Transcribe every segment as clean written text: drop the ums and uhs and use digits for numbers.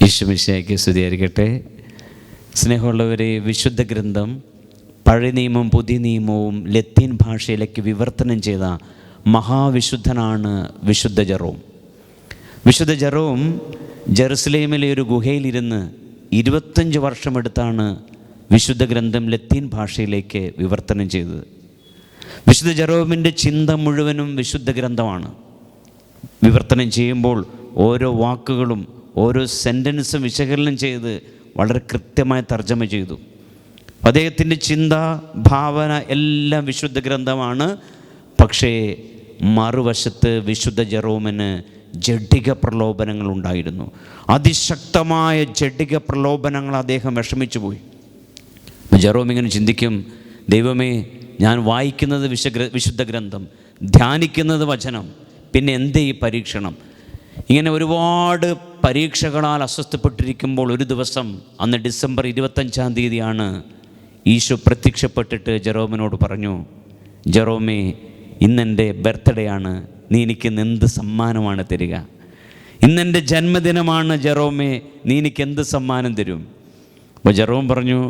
യേശുമിശിഹായ്ക്ക് സ്തുതിയായിരിക്കട്ടെ. സ്നേഹമുള്ളവരെ, വിശുദ്ധ ഗ്രന്ഥം പഴയ നിയമവും പുതിയ നിയമവും ലത്തീൻ ഭാഷയിലേക്ക് വിവർത്തനം ചെയ്ത മഹാവിശുദ്ധനാണ് വിശുദ്ധ ജെറോം. വിശുദ്ധ ജെറോം ജെറുസലേമിലെ ഒരു ഗുഹയിലിരുന്ന് 25 വർഷമെടുത്താണ് വിശുദ്ധ ഗ്രന്ഥം ലത്തീൻ ഭാഷയിലേക്ക് വിവർത്തനം ചെയ്തത്. വിശുദ്ധ ജെറോമിൻ്റെ ചിന്ത മുഴുവനും വിശുദ്ധ ഗ്രന്ഥമാണ്. വിവർത്തനം ചെയ്യുമ്പോൾ ഓരോ വാക്കുകളും ഓരോ സെൻറ്റൻസും വിശകലനം ചെയ്ത് വളരെ കൃത്യമായി തർജ്ജമ ചെയ്തു. അദ്ദേഹത്തിൻ്റെ ചിന്ത, ഭാവന എല്ലാം വിശുദ്ധ ഗ്രന്ഥമാണ്. പക്ഷേ മറുവശത്ത് വിശുദ്ധ ജെറോമിന് ജഡിക പ്രലോഭനങ്ങളുണ്ടായിരുന്നു. അതിശക്തമായ ജഡിക പ്രലോഭനങ്ങൾ അദ്ദേഹം വിഷമിച്ചു പോയി. ജെറോം ഇങ്ങനെ ചിന്തിക്കും, ദൈവമേ, ഞാൻ വായിക്കുന്നത് വിശുദ്ധ ഗ്രന്ഥം, ധ്യാനിക്കുന്നത് വചനം, പിന്നെ എന്തേ ഈ പരീക്ഷണം? ഇങ്ങനെ ഒരുപാട് പരീക്ഷകളാൽ അസ്വസ്ഥപ്പെട്ടിരിക്കുമ്പോൾ ഒരു ദിവസം, അന്ന് ഡിസംബർ 25-ാം തീയതിയാണ്, ഈശോ പ്രത്യക്ഷപ്പെട്ടിട്ട് ജെറോമിനോട് പറഞ്ഞു, ജെറോമേ, ഇന്നെൻ്റെ ബർത്ത്ഡേ ആണ്, നീ എനിക്ക് എന്ത് സമ്മാനമാണ് തരിക? ഇന്നെൻ്റെ ജന്മദിനമാണ് ജെറോമേ, നീ എനിക്ക് എന്ത് സമ്മാനം തരും? അപ്പോൾ ജെറോം പറഞ്ഞു,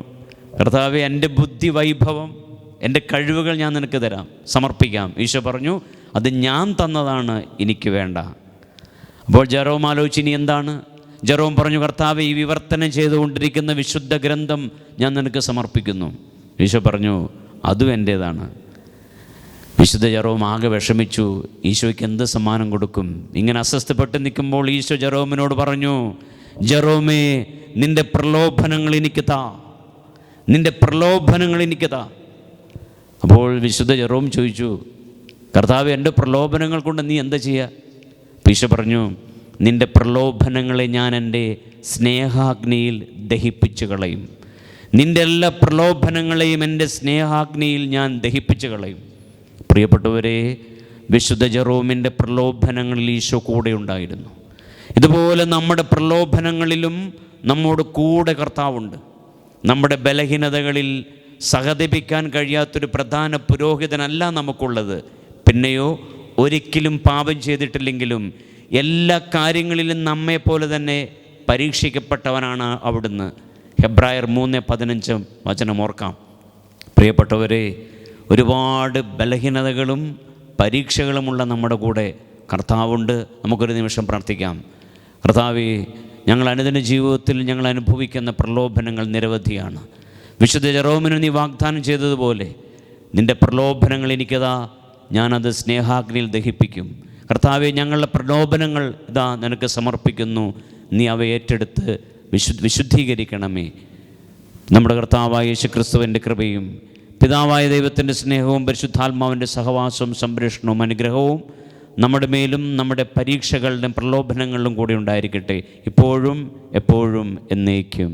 കർത്താവേ, എൻ്റെ ബുദ്ധി വൈഭവം, എൻ്റെ കഴിവുകൾ ഞാൻ നിനക്ക് തരാം, സമർപ്പിക്കാം. ഈശോ പറഞ്ഞു, അത് ഞാൻ തന്നതാണ്, എനിക്ക് വേണ്ട. അപ്പോൾ ജെറോം ആലോചിച്ച്, ഇനി എന്താണ്? ജെറോം പറഞ്ഞു, കർത്താവേ, ഈ വിവർത്തനം ചെയ്തുകൊണ്ടിരിക്കുന്ന വിശുദ്ധ ഗ്രന്ഥം ഞാൻ നിനക്ക് സമർപ്പിക്കുന്നു. ഈശോ പറഞ്ഞു, അതും എൻ്റേതാണ്. വിശുദ്ധ ജെറോം ആകെ വിഷമിച്ചു. ഈശോയ്ക്ക് എന്ത് സമ്മാനം കൊടുക്കും? ഇങ്ങനെ അസ്വസ്ഥപ്പെട്ട് നിൽക്കുമ്പോൾ ഈശോ ജെറോമിനോട് പറഞ്ഞു, ജെറോമേ, നിൻ്റെ പ്രലോഭനങ്ങൾ എനിക്ക് താ, നിൻ്റെ പ്രലോഭനങ്ങൾ എനിക്ക് താ. അപ്പോൾ വിശുദ്ധ ജെറോം ചോദിച്ചു, കർത്താവേ, എൻ്റെ പ്രലോഭനങ്ങൾ കൊണ്ട് നീ എന്താ ചെയ്യുക? ഈശോ പറഞ്ഞു, നിൻ്റെ പ്രലോഭനങ്ങളെ ഞാൻ എൻ്റെ സ്നേഹാഗ്നിയിൽ ദഹിപ്പിച്ചു കളയും. നിൻ്റെ എല്ലാ പ്രലോഭനങ്ങളെയും എൻ്റെ സ്നേഹാഗ്നിയിൽ ഞാൻ ദഹിപ്പിച്ചു കളയും. പ്രിയപ്പെട്ടവരെ, വിശുദ്ധ ജെറോമിൻ്റെ പ്രലോഭനങ്ങളിൽ ഈശോ കൂടെ ഉണ്ടായിരുന്നു. ഇതുപോലെ നമ്മുടെ പ്രലോഭനങ്ങളിലും നമ്മോട് കൂടെ കർത്താവുണ്ട്. നമ്മുടെ ബലഹീനതകളിൽ സഹതപിക്കാൻ കഴിയാത്തൊരു പ്രധാന പുരോഹിതനല്ല നമുക്കുള്ളത്. പിന്നെയോ, ഒരിക്കലും പാപം ചെയ്തിട്ടില്ലെങ്കിലും എല്ലാ കാര്യങ്ങളിലും നമ്മെപ്പോലെ തന്നെ പരീക്ഷിക്കപ്പെട്ടവനാണ് അവിടുന്ന്. ഹെബ്രായർ 3:15 വചനം ഓർക്കാം. പ്രിയപ്പെട്ടവരെ, ഒരുപാട് ബലഹീനതകളും പരീക്ഷകളുമുള്ള നമ്മുടെ കൂടെ കർത്താവുണ്ട്. നമുക്കൊരു നിമിഷം പ്രാർത്ഥിക്കാം. കർത്താവേ, ഞങ്ങൾ അനുദിന ജീവിതത്തിൽ ഞങ്ങൾ അനുഭവിക്കുന്ന പ്രലോഭനങ്ങൾ നിരവധിയാണ്. വിശുദ്ധ ജെറോമിന് നീ വാഗ്ദാനം ചെയ്തതുപോലെ, നിൻ്റെ പ്രലോഭനങ്ങൾ എനിക്കതാ, ഞാനത് സ്നേഹാഗ്നിയിൽ ദഹിപ്പിക്കും. കർത്താവെ, ഞങ്ങളുടെ പ്രലോഭനങ്ങൾ ഇതാ നിനക്ക് സമർപ്പിക്കുന്നു. നീ അവ ഏറ്റെടുത്ത് വിശുദ്ധീകരിക്കണമേ. നമ്മുടെ കർത്താവായ യേശുക്രിസ്തുവിൻ്റെ കൃപയും പിതാവായ ദൈവത്തിൻ്റെ സ്നേഹവും പരിശുദ്ധാത്മാവിൻ്റെ സഹവാസവും സംരക്ഷണവും അനുഗ്രഹവും നമ്മുടെ മേലും നമ്മുടെ പരീക്ഷകളുടെ പ്രലോഭനങ്ങളിലും കൂടി ഉണ്ടായിരിക്കട്ടെ, ഇപ്പോഴും എപ്പോഴും എന്നേക്കും.